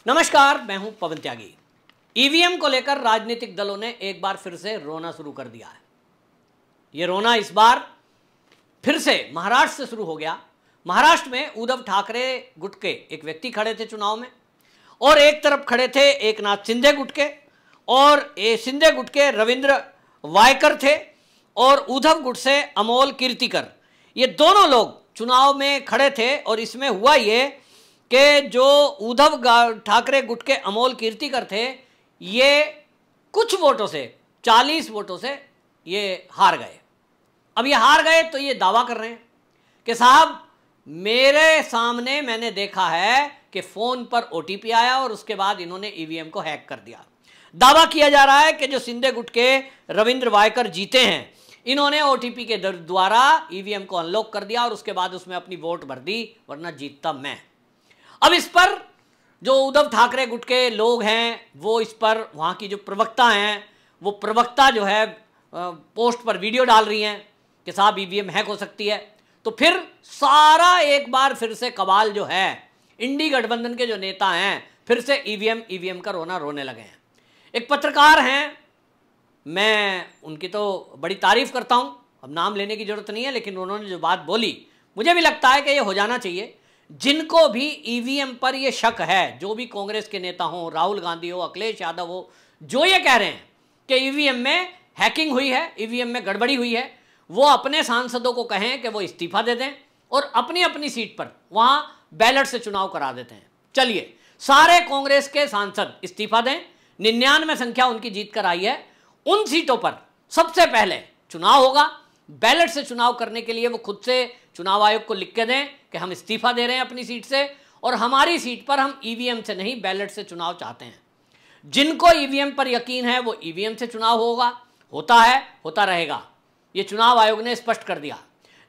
नमस्कार, मैं हूं पवन त्यागी। ईवीएम को लेकर राजनीतिक दलों ने एक बार फिर से रोना शुरू कर दिया है। यह रोना इस बार फिर से महाराष्ट्र से शुरू हो गया। महाराष्ट्र में उद्धव ठाकरे गुट के एक व्यक्ति खड़े थे चुनाव में, और एक तरफ खड़े थे एकनाथ शिंदे गुट के, और शिंदे गुट के रविंद्र वायकर थे, और उद्धव गुट से अमोल कीर्तिकर। ये दोनों लोग चुनाव में खड़े थे, और इसमें हुआ ये कि जो उद्धव ठाकरे गुट के अमोल कीर्तिकर थे, ये कुछ वोटों से 40 वोटों से ये हार गए। अब ये हार गए तो ये दावा कर रहे हैं कि साहब मेरे सामने मैंने देखा है कि फ़ोन पर ओटीपी आया और उसके बाद इन्होंने ईवीएम को हैक कर दिया। दावा किया जा रहा है कि जो शिंदे गुट के रविंद्र वायकर जीते हैं, इन्होंने ओटीपी के द्वारा ईवीएम को अनलॉक कर दिया और उसके बाद उसमें अपनी वोट भर दी, वरना जीतता मैं। अब इस पर जो उद्धव ठाकरे गुट के लोग हैं, वो इस पर वहाँ की जो प्रवक्ता हैं, वो प्रवक्ता जो है पोस्ट पर वीडियो डाल रही हैं कि साहब ईवीएम हैक हो सकती है। तो फिर सारा एक बार फिर से कबाल जो है, इंडी गठबंधन के जो नेता हैं, फिर से ईवीएम का रोना रोने लगे हैं। एक पत्रकार हैं, मैं उनकी तो बड़ी तारीफ करता हूँ, अब नाम लेने की जरूरत नहीं है, लेकिन उन्होंने जो बात बोली मुझे भी लगता है कि ये हो जाना चाहिए। जिनको भी ईवीएम पर ये शक है, जो भी कांग्रेस के नेता हों, राहुल गांधी हो, अखिलेश यादव हो, जो ये कह रहे हैं कि ईवीएम में हैकिंग हुई है, ईवीएम में गड़बड़ी हुई है, वो अपने सांसदों को कहें कि वो इस्तीफा दे दें और अपनी अपनी सीट पर वहां बैलेट से चुनाव करा देते हैं। चलिए, सारे कांग्रेस के सांसद इस्तीफा दें, 99 संख्या उनकी जीत कर आई है। उन सीटों पर सबसे पहले चुनाव होगा। बैलेट से चुनाव करने के लिए वो खुद से चुनाव आयोग को लिख के दें कि हम इस्तीफा दे रहे हैं अपनी सीट से, और हमारी सीट पर हम ईवीएम से नहीं बैलेट से चुनाव चाहते हैं। जिनको ईवीएम पर यकीन है वो ईवीएम से चुनाव होगा, होता है, होता रहेगा, ये चुनाव आयोग ने स्पष्ट कर दिया।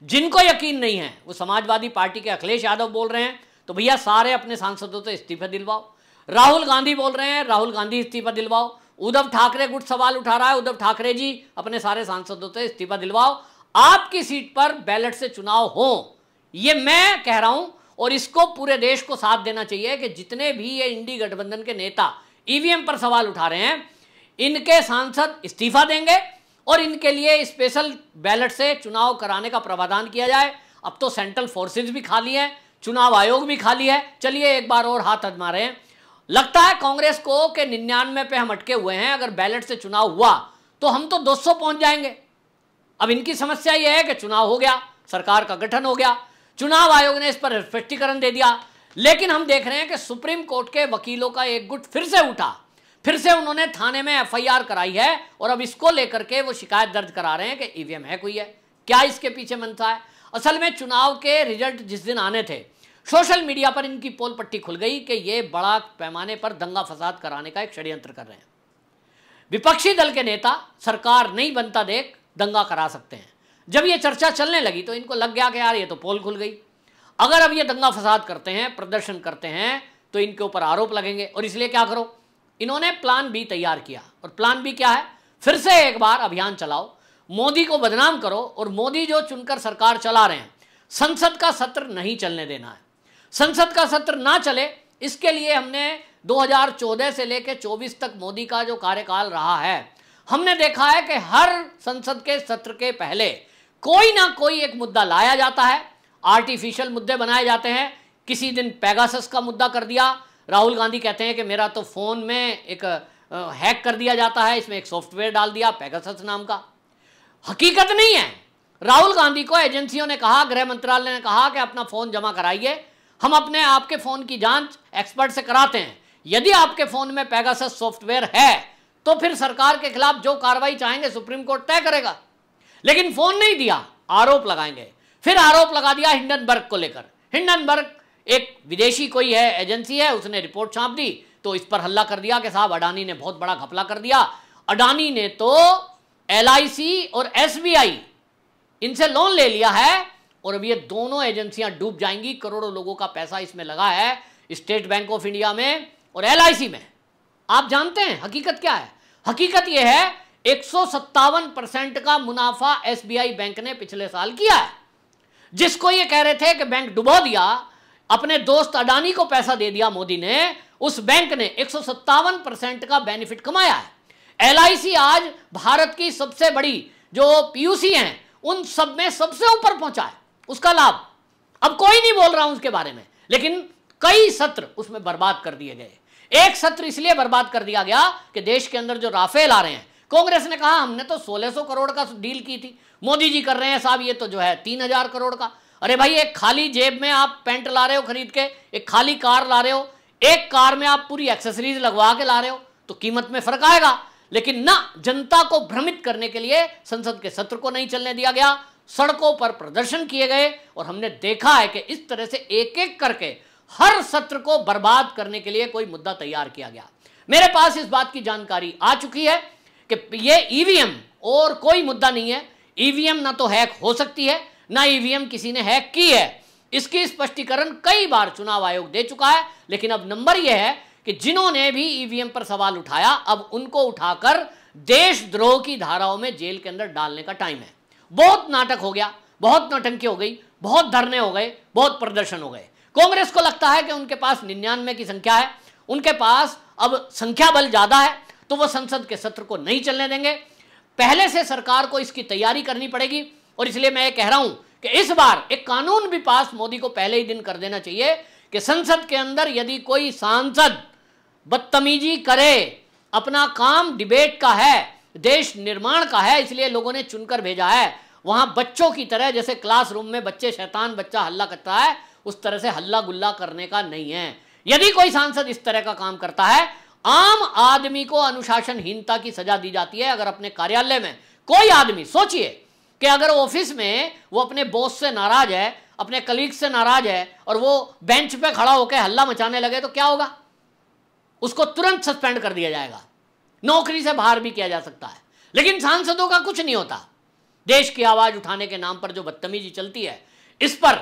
जिनको यकीन नहीं है, वो समाजवादी पार्टी के अखिलेश यादव बोल रहे हैं तो भैया सारे अपने सांसदों से इस्तीफा दिलवाओ। राहुल गांधी बोल रहे हैं, राहुल गांधी इस्तीफा दिलवाओ। उद्धव ठाकरे गुट सवाल उठा रहा है, उद्धव ठाकरे जी अपने सारे सांसदों से इस्तीफा दिलवाओ। आपकी सीट पर बैलेट से चुनाव हो, ये मैं कह रहा हूं, और इसको पूरे देश को साथ देना चाहिए कि जितने भी ये इंडी गठबंधन के नेता ईवीएम पर सवाल उठा रहे हैं, इनके सांसद इस्तीफा देंगे और इनके लिए स्पेशल बैलेट से चुनाव कराने का प्रावधान किया जाए। अब तो सेंट्रल फोर्सेज भी खाली है, चुनाव आयोग भी खाली है। चलिए एक बार और हाथ आजमा रहे हैं। लगता है कांग्रेस को कि 99 पे हम अटके हुए हैं, अगर बैलेट से चुनाव हुआ तो हम तो 200 पहुंच जाएंगे। अब इनकी समस्या यह है कि चुनाव हो गया, सरकार का गठन हो गया, चुनाव आयोग ने इस पर स्पष्टीकरण दे दिया, लेकिन हम देख रहे हैं कि सुप्रीम कोर्ट के वकीलों का एक गुट फिर से उठा, फिर से उन्होंने थाने में एफआईआर कराई है, और अब इसको लेकर के वो शिकायत दर्ज करा रहे हैं कि ईवीएम हैक हुई है। क्या इसके पीछे मंशा है? असल में चुनाव के रिजल्ट जिस दिन आने थे, सोशल मीडिया पर इनकी पोल पट्टी खुल गई कि ये बड़ा पैमाने पर दंगा फसाद कराने का एक षड्यंत्र कर रहे हैं। विपक्षी दल के नेता सरकार नहीं बनता देख दंगा करा सकते हैं। जब ये चर्चा चलने लगी तो इनको लग गया कि यार ये तो पोल खुल गई, अगर अब ये दंगा फसाद करते हैं, प्रदर्शन करते हैं, तो इनके ऊपर आरोप लगेंगे, और इसलिए क्या करो, इन्होंने प्लान बी तैयार किया। और प्लान बी क्या है? फिर से एक बार अभियान चलाओ, मोदी को बदनाम करो, और मोदी जो चुनकर सरकार चला रहे हैं, संसद का सत्र नहीं चलने देना है। संसद का सत्र ना चले, इसके लिए हमने 2014 से लेकर 24 तक मोदी का जो कार्यकाल रहा है, हमने देखा है कि हर संसद के सत्र के पहले कोई ना कोई एक मुद्दा लाया जाता है, आर्टिफिशियल मुद्दे बनाए जाते हैं। किसी दिन पेगासस का मुद्दा कर दिया, राहुल गांधी कहते हैं कि मेरा तो फ़ोन में एक हैक कर दिया जाता है, इसमें एक सॉफ्टवेयर डाल दिया पेगासस नाम का। हकीकत नहीं है। राहुल गांधी को एजेंसियों ने कहा, गृह मंत्रालय ने कहा कि अपना फ़ोन जमा कराइए, हम अपने आपके फ़ोन की जांच एक्सपर्ट से कराते हैं। यदि आपके फ़ोन में पेगासस सॉफ्टवेयर है तो फिर सरकार के खिलाफ जो कार्रवाई चाहेंगे सुप्रीम कोर्ट तय करेगा। लेकिन फ़ोन नहीं दिया, आरोप लगाएंगे। फिर आरोप लगा दिया हिंडनबर्ग को लेकर। हिंडनबर्ग एक विदेशी कोई है, एजेंसी है, उसने रिपोर्ट छाप दी, तो इस पर हल्ला कर दिया कि साहब अडानी ने बहुत बड़ा घपला कर दिया। अडानी ने तो एलआईसी और एसबीआई इनसे लोन ले लिया है, और अब ये दोनों एजेंसियां डूब जाएंगी। करोड़ों लोगों का पैसा इसमें लगा है, स्टेट बैंक ऑफ इंडिया में और एलआईसी में। आप जानते हैं हकीकत क्या है? हकीकत यह है 157% का मुनाफा एसबीआई बैंक ने पिछले साल किया है। जिसको ये कह रहे थे कि बैंक डुबो दिया, अपने दोस्त अडानी को पैसा दे दिया मोदी ने, उस बैंक ने 157% का बेनिफिट कमाया है। LIC आज भारत की सबसे बड़ी जो पीयूसी हैं उन सब में सबसे ऊपर पहुंचा है, उसका लाभ। अब कोई नहीं बोल रहा हूं उसके बारे में, लेकिन कई सत्र उसमें बर्बाद कर दिए गए। एक सत्र इसलिए बर्बाद कर दिया गया कि देश के अंदर जो राफेल आ रहे हैं, कांग्रेस ने कहा हमने तो 1600 करोड़ का डील की थी, मोदी जी कर रहे हैं साहब ये तो जो है 3000 करोड़ का। अरे भाई, एक खाली जेब में आप पैंट ला रहे हो खरीद के, एक खाली कार ला रहे हो, एक कार में आप पूरी एक्सेसरीज लगवा के ला रहे हो, तो कीमत में फर्क आएगा। लेकिन ना, जनता को भ्रमित करने के लिए संसद के सत्र को नहीं चलने दिया गया, सड़कों पर प्रदर्शन किए गए, और हमने देखा है कि इस तरह से एक एक करके हर सत्र को बर्बाद करने के लिए कोई मुद्दा तैयार किया गया। मेरे पास इस बात की जानकारी आ चुकी है कि ये ईवीएम और कोई मुद्दा नहीं है। ईवीएम ना तो हैक हो सकती है, ना ईवीएम किसी ने हैक की है। इसकी स्पष्टीकरण कई बार चुनाव आयोग दे चुका है, लेकिन अब नंबर यह है कि जिन्होंने भी ईवीएम पर सवाल उठाया, अब उनको उठाकर देशद्रोह की धाराओं में जेल के अंदर डालने का टाइम है। बहुत नाटक हो गया, बहुत नौटंकी हो गई, बहुत धरने हो गए, बहुत प्रदर्शन हो गए। कांग्रेस को लगता है कि उनके पास 99 की संख्या है, उनके पास अब संख्या बल ज्यादा है, तो वो संसद के सत्र को नहीं चलने देंगे। पहले से सरकार को इसकी तैयारी करनी पड़ेगी, और इसलिए मैं ये कह रहा हूं कि इस बार एक कानून भी पास मोदी को पहले ही दिन कर देना चाहिए कि संसद के अंदर यदि कोई सांसद बदतमीजी करे, अपना काम डिबेट का है, देश निर्माण का है, इसलिए लोगों ने चुनकर भेजा है, वहां बच्चों की तरह, जैसे क्लासरूम में बच्चे शैतान बच्चा हल्ला करता है, उस तरह से हल्ला गुल्ला करने का नहीं है। यदि कोई सांसद इस तरह का काम करता है, आम आदमी को अनुशासनहीनता की सजा दी जाती है। अगर अपने कार्यालय में कोई आदमी, सोचिए कि अगर ऑफिस में वो अपने बॉस से नाराज है, अपने कलीग से नाराज है, और वो बेंच पे खड़ा होकर हल्ला मचाने लगे, तो क्या होगा? उसको तुरंत सस्पेंड कर दिया जाएगा, नौकरी से बाहर भी किया जा सकता है। लेकिन सांसदों का कुछ नहीं होता। देश की आवाज उठाने के नाम पर जो बदतमीजी चलती है, इस पर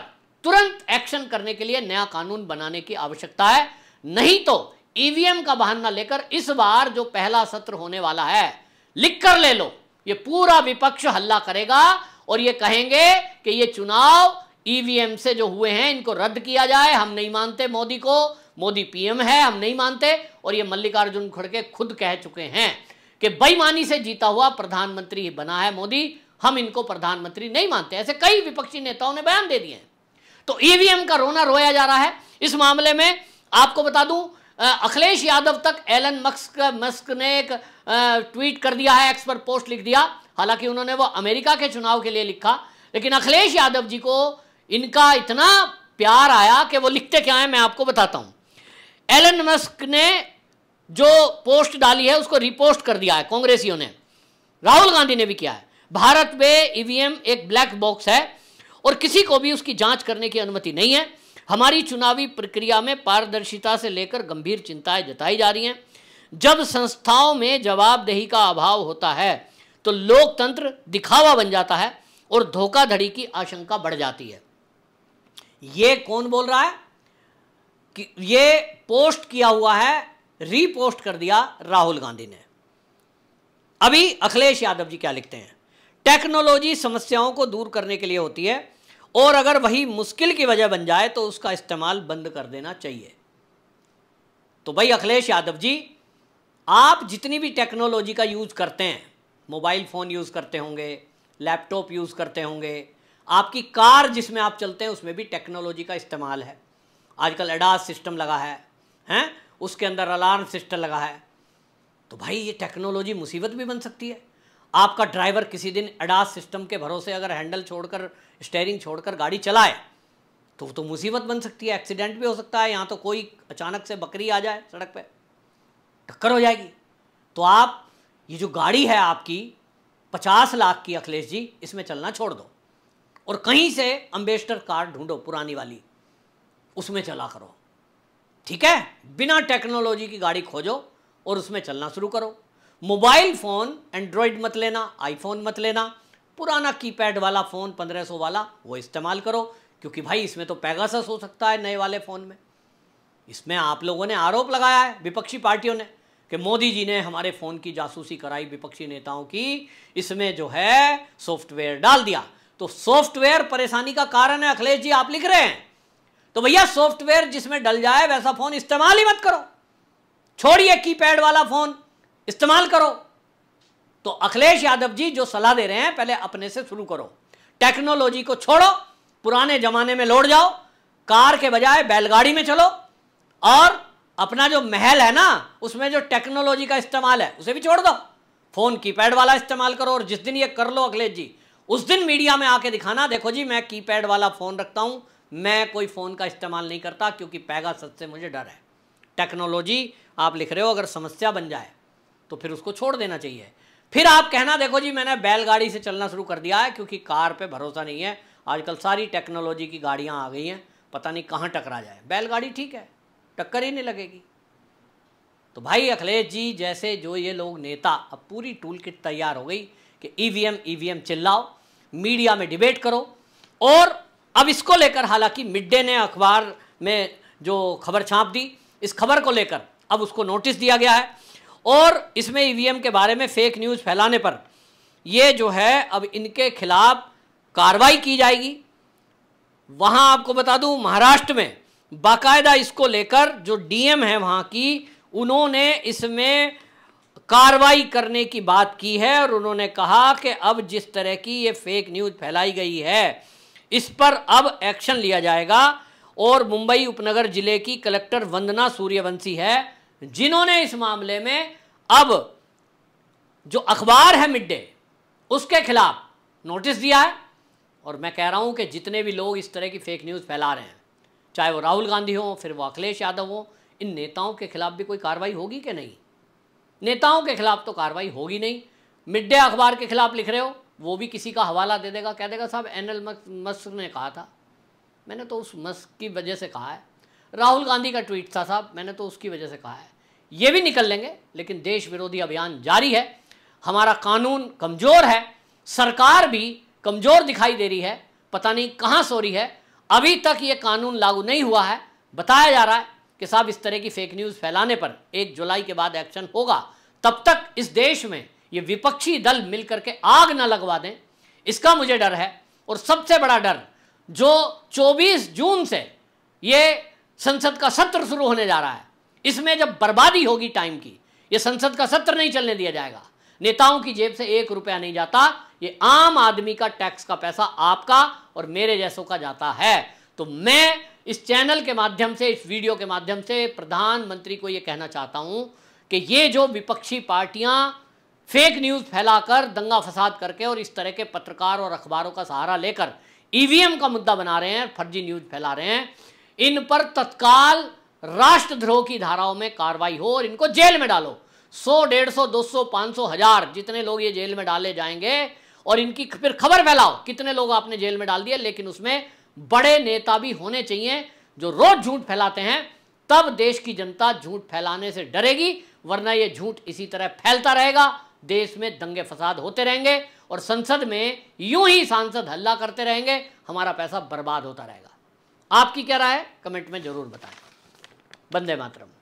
तुरंत एक्शन करने के लिए नया कानून बनाने की आवश्यकता है। नहीं तो ईवीएम का बहाना लेकर इस बार जो पहला सत्र होने वाला है, लिख कर ले लो, ये पूरा विपक्ष हल्ला करेगा और ये कहेंगे कि ये चुनाव ईवीएम से जो हुए हैं इनको रद्द किया जाए, हम नहीं मानते मोदी को, मोदी पीएम है, हम नहीं मानते। और ये मल्लिकार्जुन खड़गे खुद कह चुके हैं कि बेईमानी से जीता हुआ प्रधानमंत्री बना है मोदी, हम इनको प्रधानमंत्री नहीं मानते। ऐसे कई विपक्षी नेताओं ने बयान दे दिए हैं। तो ईवीएम का रोना रोया जा रहा है। इस मामले में आपको बता दूं, अखिलेश यादव तक एलन मस्क ने एक ट्वीट कर दिया है, एक्स पर पोस्ट लिख दिया। हालांकि उन्होंने वो अमेरिका के चुनाव के लिए लिखा, लेकिन अखिलेश यादव जी को इनका इतना प्यार आया कि वो लिखते क्या है मैं आपको बताता हूं। एलन मस्क ने जो पोस्ट डाली है उसको रिपोस्ट कर दिया है कांग्रेसियों ने, राहुल गांधी ने भी किया है। भारत में ईवीएम एक ब्लैक बॉक्स है और किसी को भी उसकी जांच करने की अनुमति नहीं है। हमारी चुनावी प्रक्रिया में पारदर्शिता से लेकर गंभीर चिंताएं जताई जा रही हैं। जब संस्थाओं में जवाबदेही का अभाव होता है तो लोकतंत्र दिखावा बन जाता है और धोखाधड़ी की आशंका बढ़ जाती है। ये कौन बोल रहा है? कि ये पोस्ट किया हुआ है, रीपोस्ट कर दिया राहुल गांधी ने। अभी अखिलेश यादव जी क्या लिखते हैं? टेक्नोलॉजी समस्याओं को दूर करने के लिए होती है और अगर वही मुश्किल की वजह बन जाए तो उसका इस्तेमाल बंद कर देना चाहिए। तो भाई अखिलेश यादव जी, आप जितनी भी टेक्नोलॉजी का यूज करते हैं, मोबाइल फोन यूज करते होंगे, लैपटॉप यूज करते होंगे, आपकी कार जिसमें आप चलते हैं उसमें भी टेक्नोलॉजी का इस्तेमाल है। आजकल एडास सिस्टम लगा है, उसके अंदर अलार्म सिस्टम लगा है। तो भाई ये टेक्नोलॉजी मुसीबत भी बन सकती है। आपका ड्राइवर किसी दिन एडास सिस्टम के भरोसे अगर हैंडल छोड़कर, स्टीयरिंग छोड़कर गाड़ी चलाए तो मुसीबत बन सकती है, एक्सीडेंट भी हो सकता है। यहाँ तो कोई अचानक से बकरी आ जाए सड़क पे, टक्कर हो जाएगी। तो आप ये जो गाड़ी है आपकी 50 लाख की, अखिलेश जी, इसमें चलना छोड़ दो और कहीं से अम्बेसडर कार ढूंढो पुरानी वाली, उसमें चला करो, ठीक है? बिना टेक्नोलॉजी की गाड़ी खोजो और उसमें चलना शुरू करो। मोबाइल फ़ोन एंड्रॉयड मत लेना, आईफोन मत लेना, पुराना कीपैड वाला फ़ोन 1500 वाला वो इस्तेमाल करो, क्योंकि भाई इसमें तो पेगासस हो सकता है नए वाले फ़ोन में। इसमें आप लोगों ने आरोप लगाया है, विपक्षी पार्टियों ने, कि मोदी जी ने हमारे फ़ोन की जासूसी कराई, विपक्षी नेताओं की, इसमें जो है सॉफ्टवेयर डाल दिया। तो सॉफ्टवेयर परेशानी का कारण है अखिलेश जी, आप लिख रहे हैं। तो भैया सॉफ्टवेयर जिसमें डल जाए वैसा फोन इस्तेमाल ही मत करो, छोड़िए कीपैड वाला फोन इस्तेमाल करो। तो अखिलेश यादव जी जो सलाह दे रहे हैं, पहले अपने से शुरू करो, टेक्नोलॉजी को छोड़ो, पुराने जमाने में लौट जाओ, कार के बजाय बैलगाड़ी में चलो, और अपना जो महल है ना उसमें जो टेक्नोलॉजी का इस्तेमाल है उसे भी छोड़ दो, फोन कीपैड वाला इस्तेमाल करो। और जिस दिन ये कर लो अखिलेश जी, उस दिन मीडिया में आके दिखाना, देखो जी मैं कीपैड वाला फोन रखता हूं, मैं कोई फोन का इस्तेमाल नहीं करता क्योंकि पेगासस से मुझे डर है। टेक्नोलॉजी आप लिख रहे हो, अगर समस्या बन जाए तो फिर उसको छोड़ देना चाहिए। फिर आप कहना देखो जी मैंने बैलगाड़ी से चलना शुरू कर दिया है क्योंकि कार पे भरोसा नहीं है, आजकल सारी टेक्नोलॉजी की गाड़ियां आ गई हैं, पता नहीं कहाँ टकरा जाए। बैलगाड़ी ठीक है, टक्कर ही नहीं लगेगी। तो भाई अखिलेश जी जैसे जो ये लोग नेता, अब पूरी टूल किट तैयार हो गई कि ईवीएम चिल्लाओ, मीडिया में डिबेट करो। और अब इसको लेकर हालांकि मिड डे ने अखबार में जो खबर छाप दी, इस खबर को लेकर अब उसको नोटिस दिया गया है और इसमें ईवीएम के बारे में फेक न्यूज़ फैलाने पर ये जो है अब इनके खिलाफ कार्रवाई की जाएगी। वहाँ आपको बता दूं महाराष्ट्र में बाकायदा इसको लेकर जो डीएम है वहाँ की, उन्होंने इसमें कार्रवाई करने की बात की है और उन्होंने कहा कि अब जिस तरह की ये फेक न्यूज़ फैलाई गई है इस पर अब एक्शन लिया जाएगा। और मुंबई उपनगर जिले की कलेक्टर वंदना सूर्यवंशी है जिन्होंने इस मामले में अब जो अखबार है मिड डे उसके खिलाफ नोटिस दिया है। और मैं कह रहा हूं कि जितने भी लोग इस तरह की फेक न्यूज़ फैला रहे हैं, चाहे वो राहुल गांधी हो फिर वो अखिलेश यादव हो, इन नेताओं के खिलाफ भी कोई कार्रवाई होगी कि नहीं? नेताओं के खिलाफ तो कार्रवाई होगी नहीं। मिड डे अखबार के खिलाफ लिख रहे हो, वो भी किसी का हवाला दे देगा, कह देगा साहब एनएल मस्क ने कहा था, मैंने तो उस मस्क की वजह से कहा है। राहुल गांधी का ट्वीट था साहब, मैंने तो उसकी वजह से कहा है। ये भी निकल लेंगे, लेकिन देश विरोधी अभियान जारी है। हमारा कानून कमज़ोर है, सरकार भी कमज़ोर दिखाई दे रही है, पता नहीं कहाँ सो रही है। अभी तक ये कानून लागू नहीं हुआ है। बताया जा रहा है कि साहब इस तरह की फेक न्यूज़ फैलाने पर 1 जुलाई के बाद एक्शन होगा। तब तक इस देश में ये विपक्षी दल मिलकर के आग न लगवा दें, इसका मुझे डर है। और सबसे बड़ा डर जो 24 जून से ये संसद का सत्र शुरू होने जा रहा है, इसमें जब बर्बादी होगी टाइम की, ये संसद का सत्र नहीं चलने दिया जाएगा। नेताओं की जेब से 1 रुपया नहीं जाता, ये आम आदमी का टैक्स का पैसा आपका और मेरे जैसों का जाता है। तो मैं इस चैनल के माध्यम से, इस वीडियो के माध्यम से प्रधानमंत्री को ये कहना चाहता हूं कि ये जो विपक्षी पार्टियां फेक न्यूज़ फैलाकर, दंगा फसाद करके और इस तरह के पत्रकार और अखबारों का सहारा लेकर ईवीएम का मुद्दा बना रहे हैं, फर्जी न्यूज़ फैला रहे हैं, इन पर तत्काल राष्ट्रद्रोह की धाराओं में कार्रवाई हो और इनको जेल में डालो। 100, 150, 200, 500, 1000 जितने लोग ये जेल में डाले जाएंगे और इनकी फिर खबर फैलाओ कितने लोग आपने जेल में डाल दिए। लेकिन उसमें बड़े नेता भी होने चाहिए जो रोज झूठ फैलाते हैं, तब देश की जनता झूठ फैलाने से डरेगी। वरना ये झूठ इसी तरह फैलता रहेगा, देश में दंगे फसाद होते रहेंगे और संसद में यूं ही सांसद हल्ला करते रहेंगे, हमारा पैसा बर्बाद होता रहेगा। आपकी क्या राय है कमेंट में जरूर बताएं। वंदे मातरम।